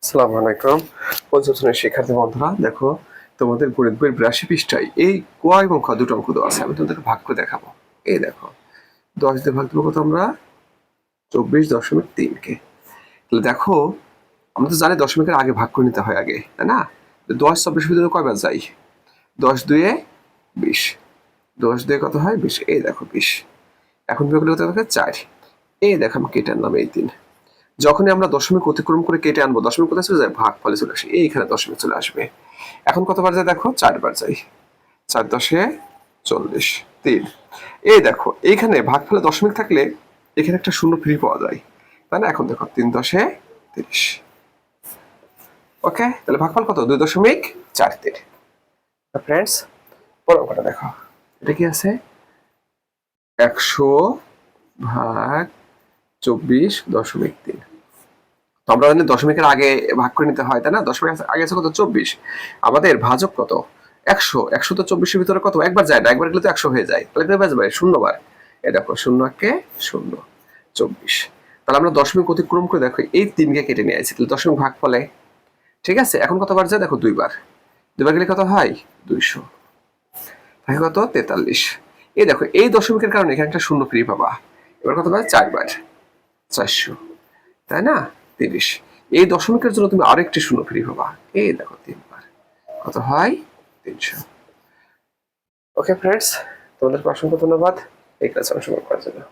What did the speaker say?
আসসালামু আলাইকুম। পঞ্চম শ্রেণীর শিক্ষার্থী বন্ধুরা, দেখো তোমাদের গণিত বইয়ের 82 পৃষ্ঠায় এই ক এবং খ দুটো অঙ্ক দেওয়া আছে। আমি তোমাদেরকে ভাগ করে দেখাবো। এই দেখো 10 দিয়ে ভাগ দেবো কত আমরা? 24.3 কে। তাহলে দেখো আমরা তো জানি দশমিকের আগে ভাগ করে নিতে হয় আগে, তাই না? 10 24 ভিতরে কয়বার যাই? 10 দুয়ে 20, 10 দিয়ে কত হয়? 20। এই দেখো 20। এখন বিয়োগ করলে কত হবে? 4। এই দেখো আমি কেটে আনলাম এই 3। যখনই আমরা দশমিক অতিক্রম করে কেটে আনবো, দশমিক কোথায় চলে যায়? ভাগ ফলে চলে আসে, এইখানে দশমিক চলে আসবে। এখন কতবার যায় দেখো? 4বার যাই। 4 10 40, 3। এই দেখো এইখানে ভাগ ফলে দশমিক থাকলে এখানে একটা শূন্য ফ্রি পাওয়া যায়, তাই না? এখন দেখো 3 10 30। ওকে, তাহলে ভাগফল কত? 2.43। ফ্রেন্ডস, পরের অঙ্কটা দেখো। এটা কি আছে? 100 ভাগ 24.3। তো আমরা জানি দশমিকের আগে ভাগ করে নিতে হয়, তাই না? দশমিক আগে আছে কত? 24। আমাদের ভাজক কত? 100। 100 তো 24-এর ভিতরে কত? একবার যায় না, একবার গেলে তো 100 হয়ে যায়। তাহলে কত বাজবে? 0 বার। এই দেখো 0 কে 0, 24। তাহলে আমরা দশমিক অতিক্রম করে দেখো এই 3 কে কেটে নিয়ে আসি, তাহলে দশমিক ভাগ ফলে। ঠিক আছে, এখন কতবার যায় দেখো? 2 বার। 2 বার গেলে কত হয়? 200। থাকে কত? 43। এই দেখো এই দশমিকের কারণে এখানে একটা শূন্য ফ্রি পাবা। এবার কত বার? 4 বার, 400, তাই না? 30। এই দশমিকের জন্য তুমি আরেকটি শূন্য ফ্রি পাবা। এই দেখো 3 বার, কত হয়? 300। ওকে ফ্রেন্ডস, তোমাদেরকে অসংখ্য ধন্যবাদ এই ক্লাসে অংশগ্রহণ করার জন্য।